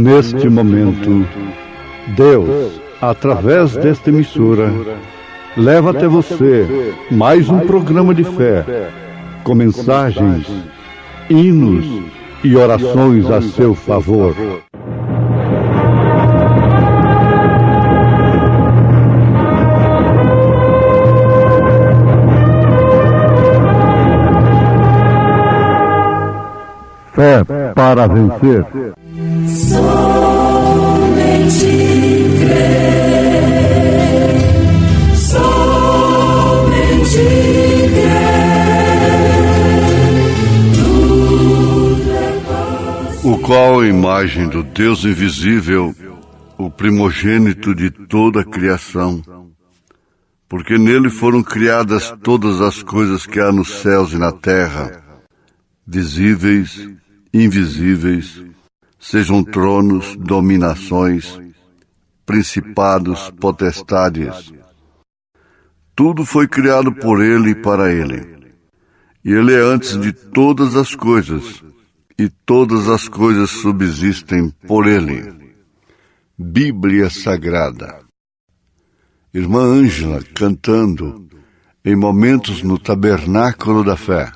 Neste momento, Deus, através desta emissora, leva até você mais um programa de fé, com mensagens, hinos e orações a seu favor. Fé para vencer. Somente crer, somente crer. O qual, a imagem do Deus invisível, o primogênito de toda a criação, porque nele foram criadas todas as coisas que há nos céus e na terra, visíveis, invisíveis, sejam tronos, dominações, principados, potestades. Tudo foi criado por ele e para ele. E ele é antes de todas as coisas, e todas as coisas subsistem por ele. Bíblia Sagrada. Irmã Ângela cantando em Momentos no Tabernáculo da Fé.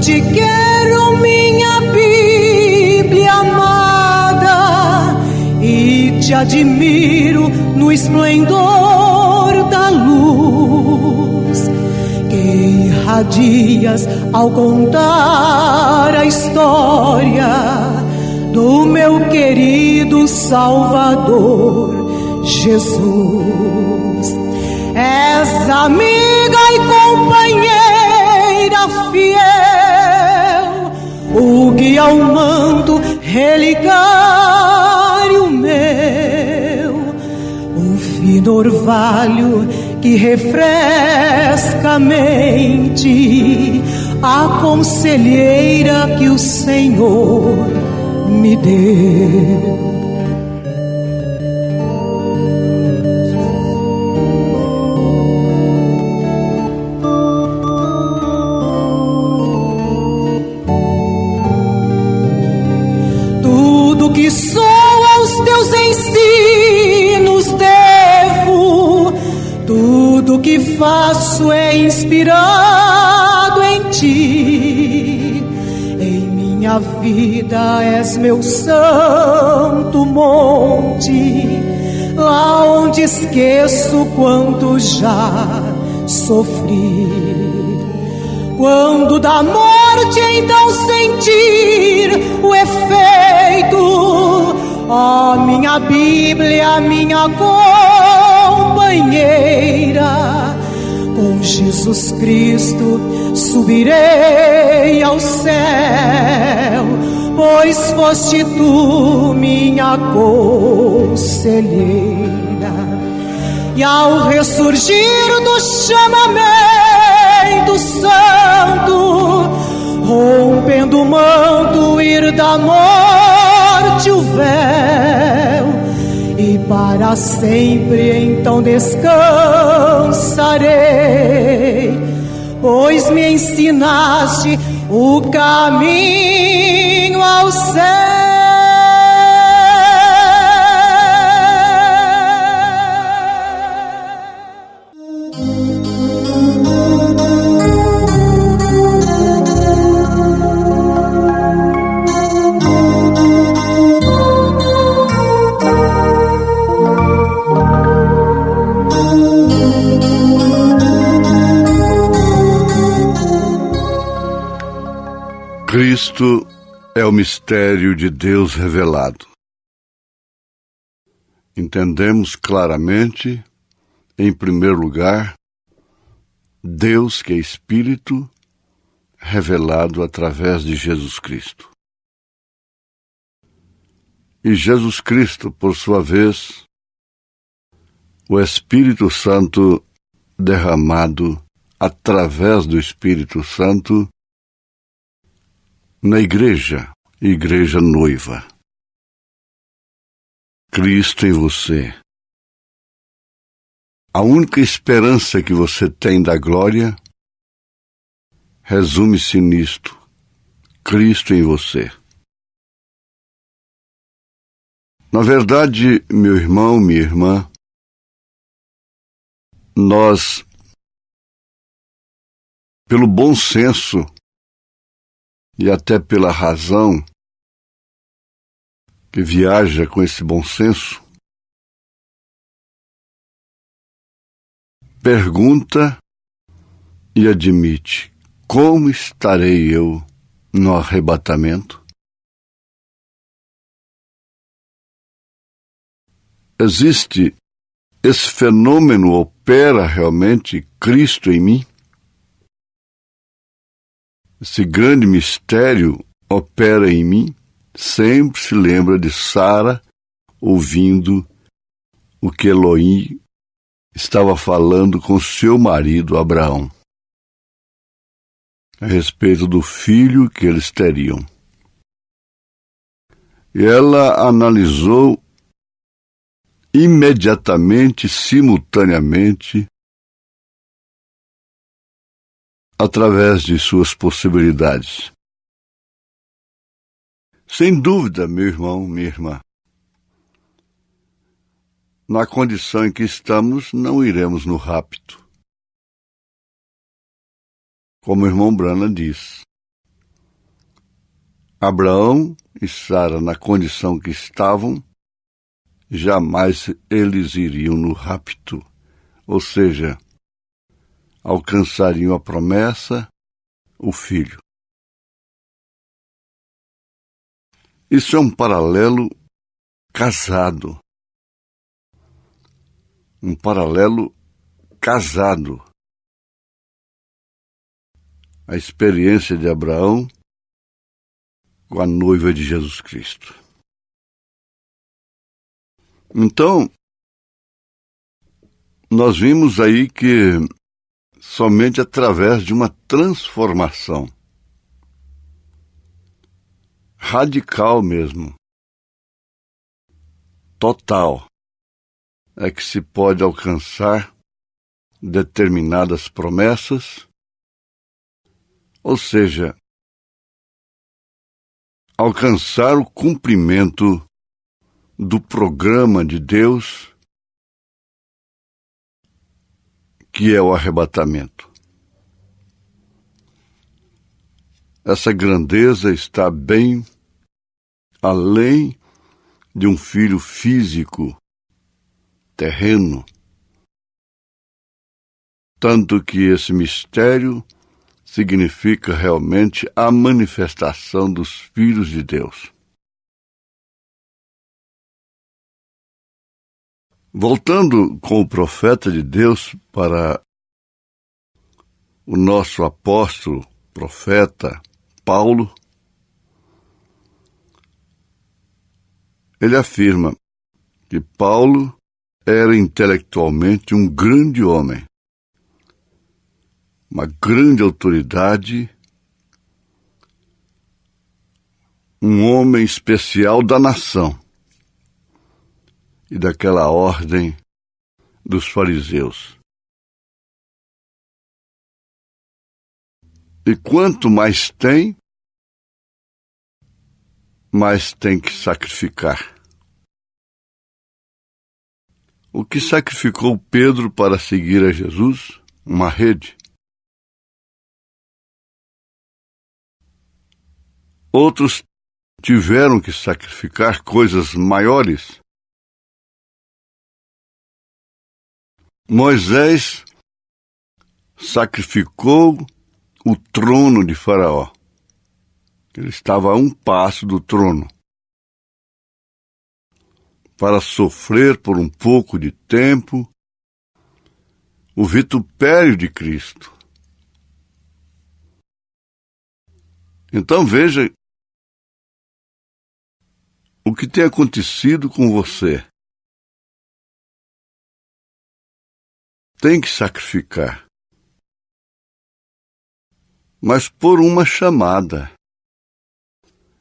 Te quero, minha Bíblia amada, e te admiro no esplendor da luz que irradias ao contar a história do meu querido Salvador Jesus. És amiga e companheira fiel, o guia ao manto relicário meu, o fino orvalho que refresca a mente, a conselheira que o Senhor me deu. Que sou aos teus ensinos devo, tudo que faço é inspirado em ti. Em minha vida és meu santo monte, lá onde esqueço quanto já sofri. Quando da morte então sentir o efeito, ó minha Bíblia, minha companheira, com Jesus Cristo subirei ao céu, pois foste tu minha conselheira. E ao ressurgir do chamamento santo, rompendo o manto, ir da morte o véu, e para sempre então descansarei, pois me ensinaste o caminho ao céu. Cristo é o mistério de Deus revelado. Entendemos claramente, em primeiro lugar, Deus que é Espírito, revelado através de Jesus Cristo. E Jesus Cristo, por sua vez, o Espírito Santo derramado através do Espírito Santo na igreja noiva. Cristo em você, A única esperança que você tem da glória resume-se nisto: Cristo em você. Na verdade, meu irmão, minha irmã, nós, pelo bom senso e até pela razão que viaja com esse bom senso, pergunta e admite: como estarei eu no arrebatamento? Existe esse fenômeno, opera realmente Cristo em mim? Esse grande mistério opera em mim? Sempre se lembra de Sara ouvindo o que Elohim estava falando com seu marido Abraão a respeito do filho que eles teriam. E ela analisou imediatamente, simultaneamente, através de suas possibilidades. Sem dúvida, meu irmão, minha irmã, na condição em que estamos, não iremos no rapto. Como o irmão Branham diz, Abraão e Sara, na condição que estavam, jamais eles iriam no rapto, ou seja, alcançariam a promessa, o filho. Isso é um paralelo casado. Um paralelo casado. A experiência de Abraão com a noiva de Jesus Cristo. Então, nós vimos aí que somente através de uma transformação radical mesmo, total, é que se pode alcançar determinadas promessas, ou seja, alcançar o cumprimento do programa de Deus, que é o arrebatamento. Essa grandeza está bem além de um filho físico, terreno, tanto que esse mistério significa realmente a manifestação dos filhos de Deus. Voltando com o profeta de Deus para o nosso apóstolo, profeta Paulo, ele afirma que Paulo era intelectualmente um grande homem, uma grande autoridade, um homem especial da nação e daquela ordem dos fariseus. E quanto mais tem que sacrificar. O que sacrificou Pedro para seguir a Jesus? Uma rede. Outros tiveram que sacrificar coisas maiores. Moisés sacrificou o trono de Faraó. Ele estava a um passo do trono, para sofrer por um pouco de tempo o vitupério de Cristo. Então veja o que tem acontecido com você. Tem que sacrificar, mas por uma chamada.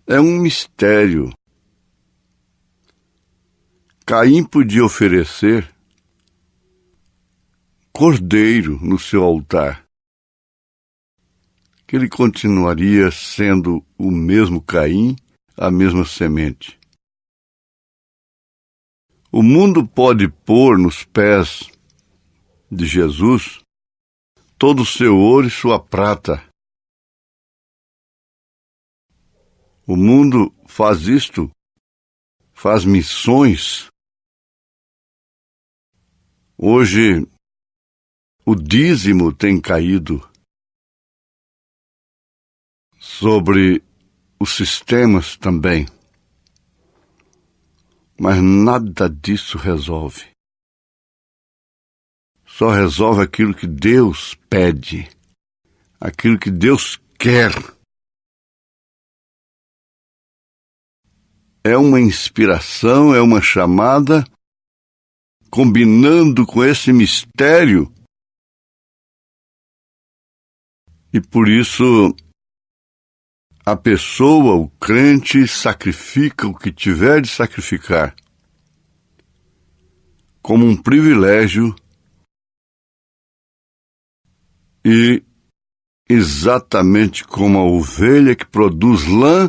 É um mistério. Caim podia oferecer cordeiro no seu altar, que ele continuaria sendo o mesmo Caim, a mesma semente. O mundo pode pôr nos pés de Jesus todo o seu ouro e sua prata. O mundo faz isto, faz missões. Hoje, o dízimo tem caído sobre os sistemas também. Mas nada disso resolve. Só resolve aquilo que Deus pede, aquilo que Deus quer. É uma inspiração, é uma chamada, combinando com esse mistério. E por isso, a pessoa, o crente, sacrifica o que tiver de sacrificar, como um privilégio, e exatamente como a ovelha que produz lã,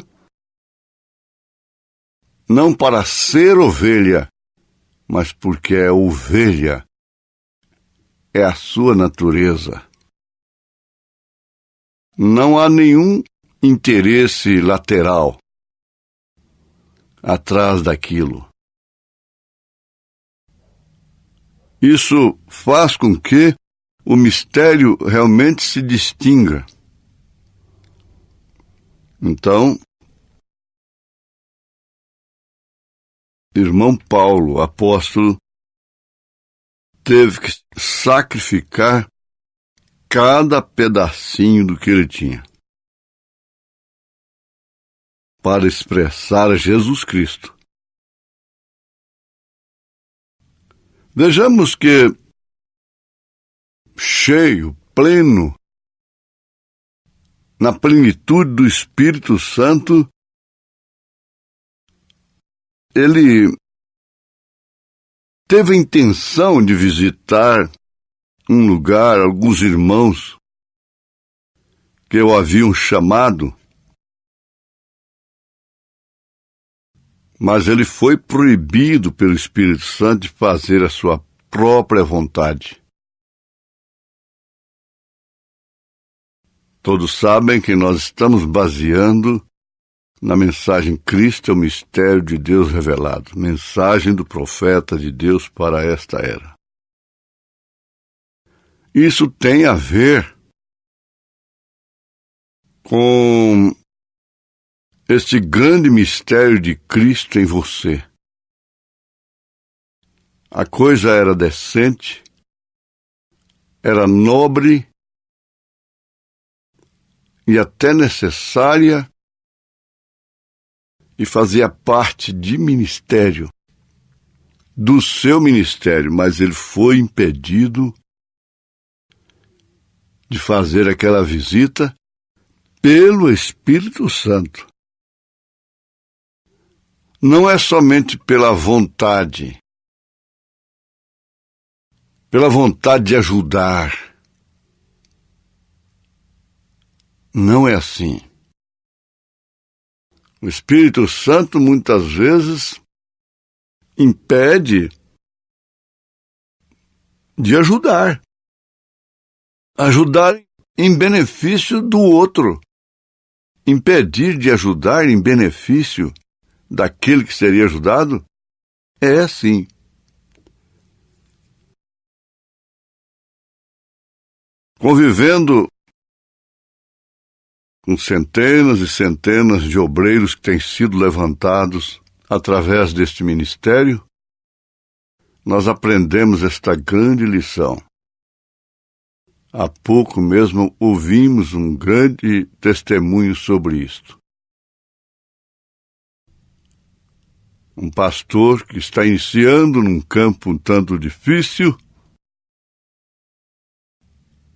não para ser ovelha, mas porque é ovelha, é a sua natureza. Não há nenhum interesse lateral atrás daquilo. Isso faz com que o mistério realmente se distinga. Então, irmão Paulo, apóstolo, teve que sacrificar cada pedacinho do que ele tinha para expressar Jesus Cristo. Vejamos que, cheio, pleno, na plenitude do Espírito Santo, ele teve a intenção de visitar um lugar, alguns irmãos que o haviam chamado, mas ele foi proibido pelo Espírito Santo de fazer a sua própria vontade. Todos sabem que nós estamos baseando na mensagem Cristo é o mistério de Deus revelado, mensagem do profeta de Deus para esta era. Isso tem a ver com este grande mistério de Cristo em você. A coisa era decente, era nobre e até necessária e fazia parte de ministério, do seu ministério, mas ele foi impedido de fazer aquela visita pelo Espírito Santo. Não é somente pela vontade de ajudar. Não é assim. O Espírito Santo muitas vezes impede de ajudar. Ajudar em benefício do outro. Impedir de ajudar em benefício daquele que seria ajudado é assim. Convivendo com centenas e centenas de obreiros que têm sido levantados através deste ministério, nós aprendemos esta grande lição. Há pouco mesmo ouvimos um grande testemunho sobre isto. Um pastor que está iniciando num campo um tanto difícil,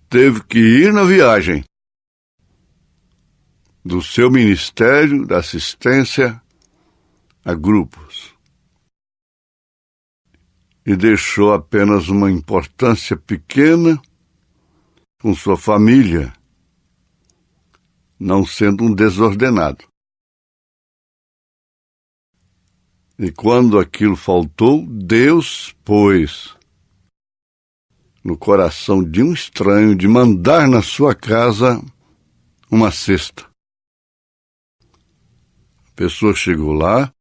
teve que ir na viagem do seu ministério da assistência a grupos. e deixou apenas uma importância pequena com sua família, não sendo um desordenado. E quando aquilo faltou, Deus pôs no coração de um estranho de mandar na sua casa uma cesta. A pessoa chegou lá,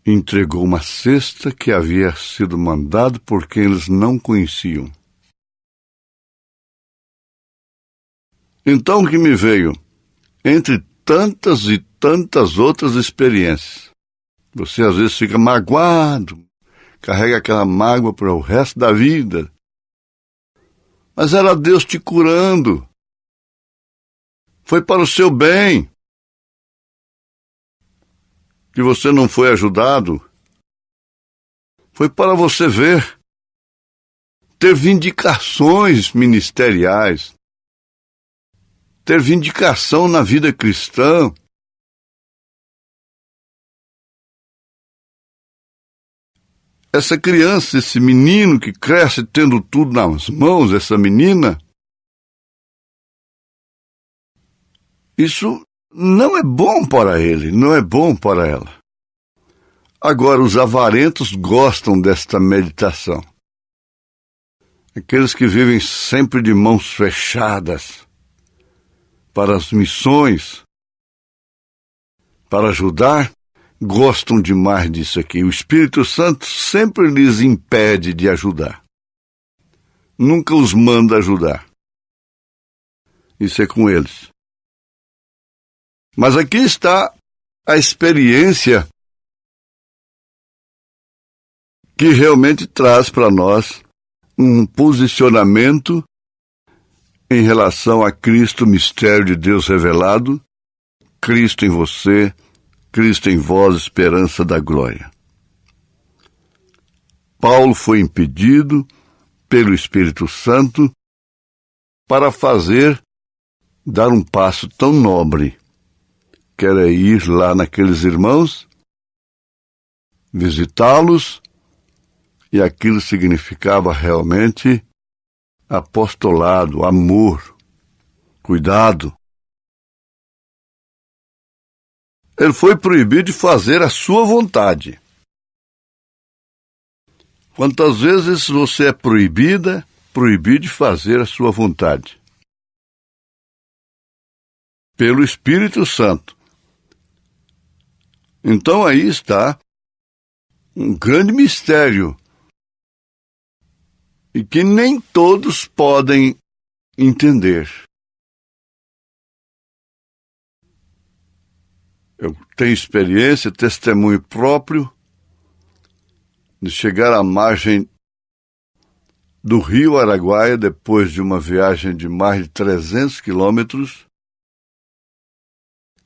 entregou uma cesta que havia sido mandado por quem eles não conheciam. Então o que me veio? Entre tantas e tantas outras experiências, você às vezes fica magoado, carrega aquela mágoa para o resto da vida. Mas era Deus te curando. Foi para o seu bem. Que você não foi ajudado. Foi para você ver. Ter vindicações ministeriais. Ter vindicação na vida cristã. Essa criança, esse menino que cresce tendo tudo nas mãos, essa menina, isso não é bom para ele, não é bom para ela. Agora, os avarentos gostam desta meditação. Aqueles que vivem sempre de mãos fechadas para as missões, para ajudar, gostam demais disso aqui. O Espírito Santo sempre lhes impede de ajudar. Nunca os manda ajudar. Isso é com eles. Mas aqui está a experiência que realmente traz para nós um posicionamento em relação a Cristo, mistério de Deus revelado, Cristo em você, Cristo em vós, esperança da glória. Paulo foi impedido pelo Espírito Santo para dar um passo tão nobre, que era ir lá naqueles irmãos, visitá-los, e aquilo significava realmente apostolado, amor, cuidado. Ele foi proibido de fazer a sua vontade. Quantas vezes você é proibido de fazer a sua vontade? Pelo Espírito Santo. Então aí está um grande mistério e que nem todos podem entender. Eu tenho experiência, testemunho próprio de chegar à margem do Rio Araguaia depois de uma viagem de mais de 300 quilômetros,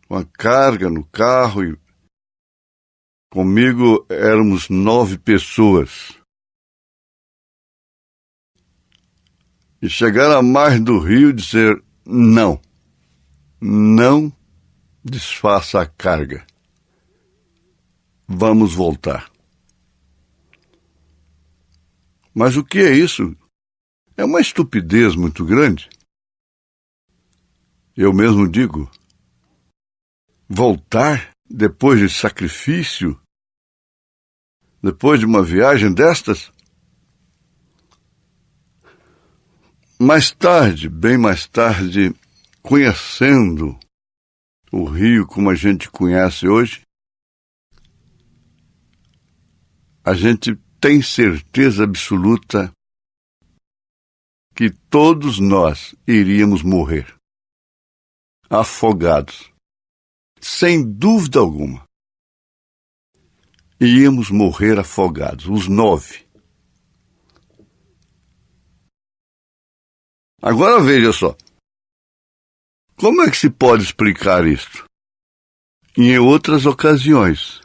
com a carga no carro e comigo éramos 9 pessoas. E chegar à margem do rio e dizer não desfaça a carga. Vamos voltar. Mas o que é isso? É uma estupidez muito grande. Eu mesmo digo, voltar depois de sacrifício, depois de uma viagem destas? Mais tarde, bem mais tarde, conhecendo o rio como a gente conhece hoje, a gente tem certeza absoluta que todos nós iríamos morrer, afogados, sem dúvida alguma. Iríamos morrer afogados, os 9. Agora veja só, como é que se pode explicar isto? Em outras ocasiões,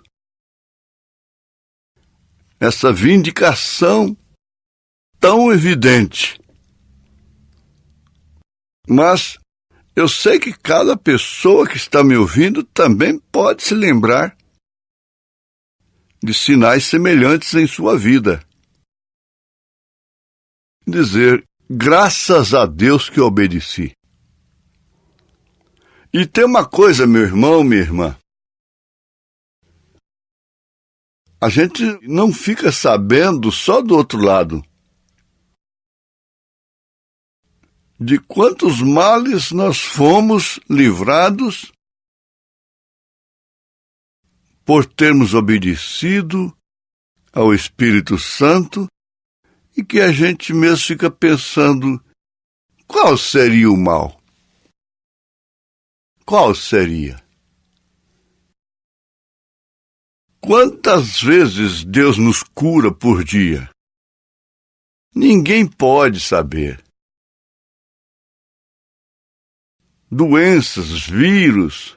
essa vindicação tão evidente. Mas eu sei que cada pessoa que está me ouvindo também pode se lembrar de sinais semelhantes em sua vida. Dizer, graças a Deus que obedeci. E tem uma coisa, meu irmão, minha irmã. A gente não fica sabendo só do outro lado de quantos males nós fomos livrados por termos obedecido ao Espírito Santo e que a gente mesmo fica pensando, qual seria o mal? Qual seria? Quantas vezes Deus nos cura por dia? Ninguém pode saber. Doenças, vírus,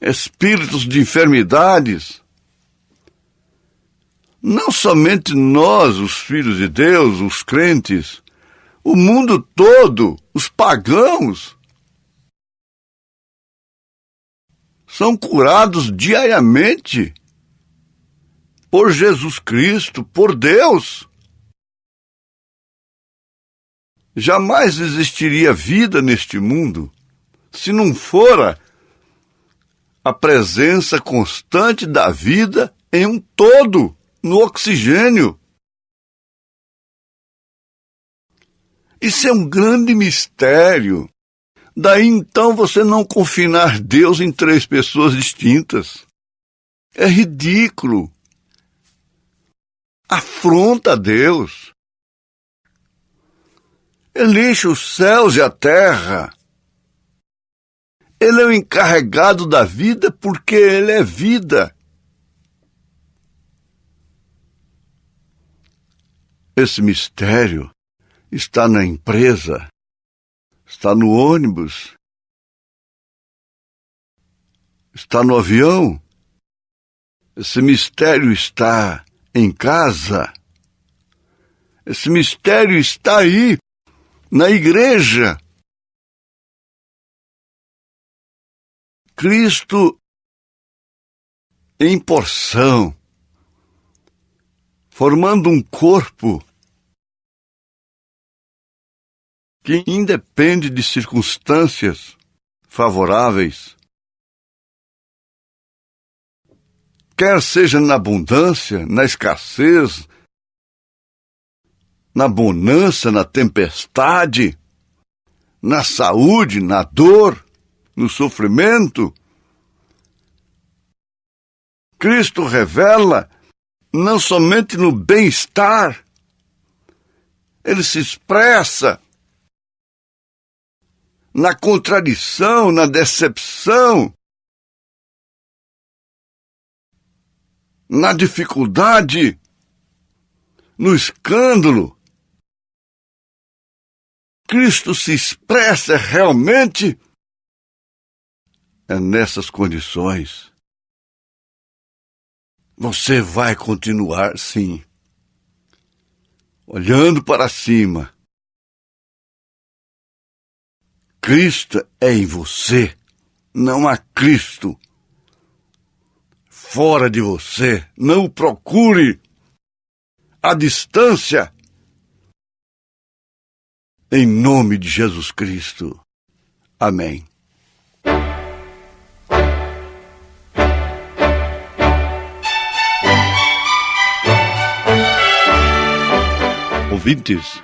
espíritos de enfermidades. Não somente nós, os filhos de Deus, os crentes, o mundo todo, os pagãos, são curados diariamente por Jesus Cristo, por Deus. Jamais existiria vida neste mundo se não fora a presença constante da vida em um todo, no oxigênio. Isso é um grande mistério. Daí então você não confinar Deus em 3 pessoas distintas. É ridículo. Afronta a Deus. Ele enche os céus e a terra. Ele é o encarregado da vida porque ele é vida. Esse mistério está na empresa, está no ônibus, está no avião. Esse mistério está em casa. Esse mistério está aí, na igreja. Cristo em porção, formando um corpo que independe de circunstâncias favoráveis, quer seja na abundância, na escassez, na bonança, na tempestade, na saúde, na dor, no sofrimento. Cristo revela não somente no bem-estar, ele se expressa na contradição, na decepção, na dificuldade, no escândalo. Cristo se expressa realmente nessas condições. Você vai continuar, sim, olhando para cima. Cristo é em você, não há Cristo fora de você. Não o procure à distância. Em nome de Jesus Cristo. Amém. Ouvintes,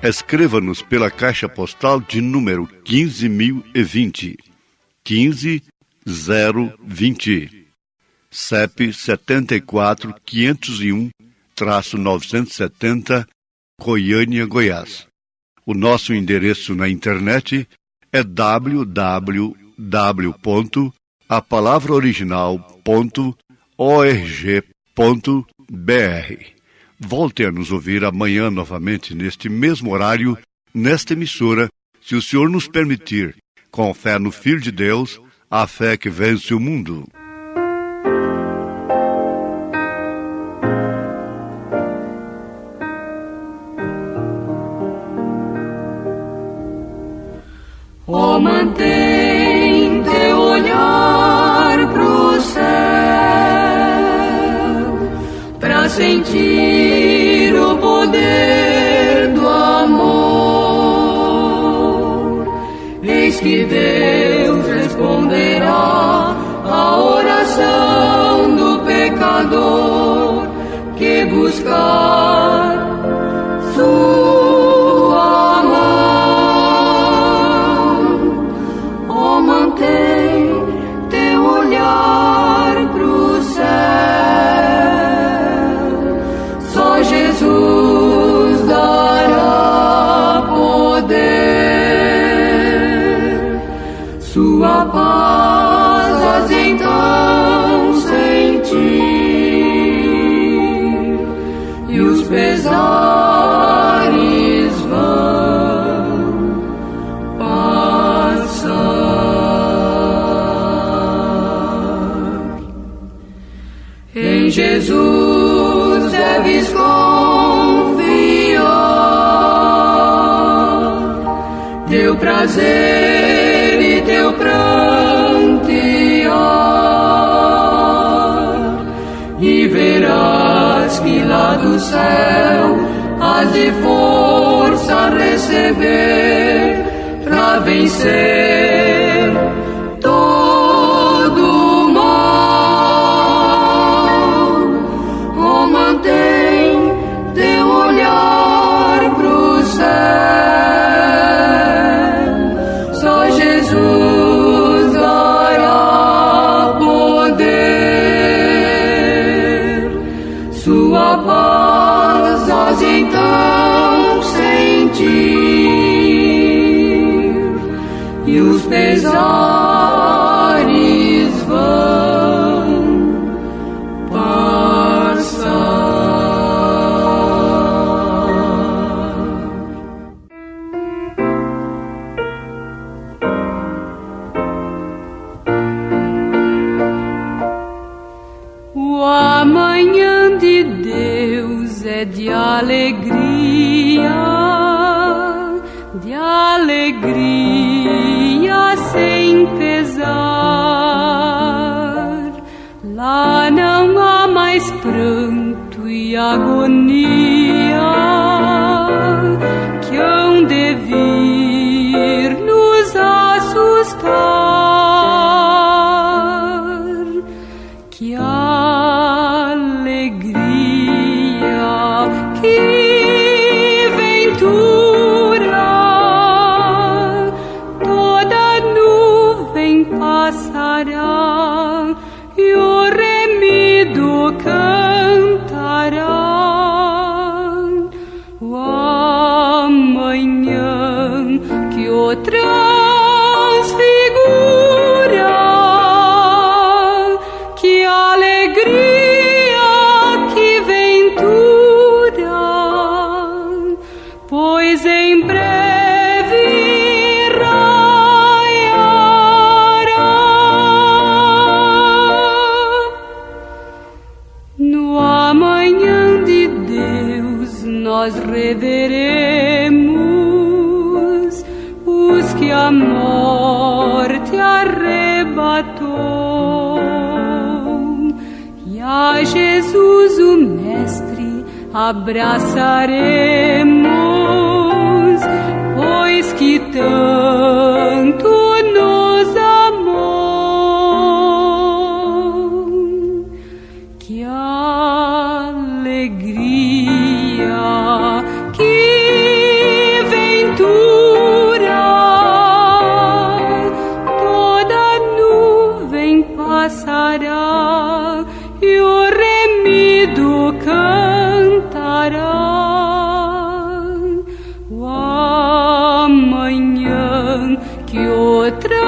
escreva-nos pela caixa postal de número 15.020, 15020, CEP 74.501-970, Goiânia, Goiás. O nosso endereço na internet é www.apalavraoriginal.org.br. Volte a nos ouvir amanhã novamente neste mesmo horário, nesta emissora, se o Senhor nos permitir, com fé no Filho de Deus, a fé que vence o mundo. Oh, mantém teu olhar pro céu, sentir o poder do amor. Eis que Deus responderá à oração do pecador que buscar sua mão. Oh, mantém teu olhar pro céu, só Jesus dará poder. Sua paz has então sentir, e os pesares vão passar. Em Jesus deves confiar, teu prazer e teu prantear, e verás que lá do céu has de força receber pra vencer todo o mal. Oh, mantém teu olhar pro céu, só Jesus dará poder. Sua paz has então sentir, e os pesares vão passar. O amanhã de Deus é de alegria sem pesar. Lá não há mais pranto e agonia que hão de vir nos assustar. Que alegria, que ventura, toda nuvem passará e o remido cantará. O amanhã que o transfigura, que alegria, que ventura, pois em breve raiará. No amanhã de Deus nós reveremos os que a morte arrebatou, e a Jesus o Mestre abraçaremos, pois que tanto nos amou. Que alegria, que ventura, toda nuvem passará e o remido cantará. O amanhã que o transfigura,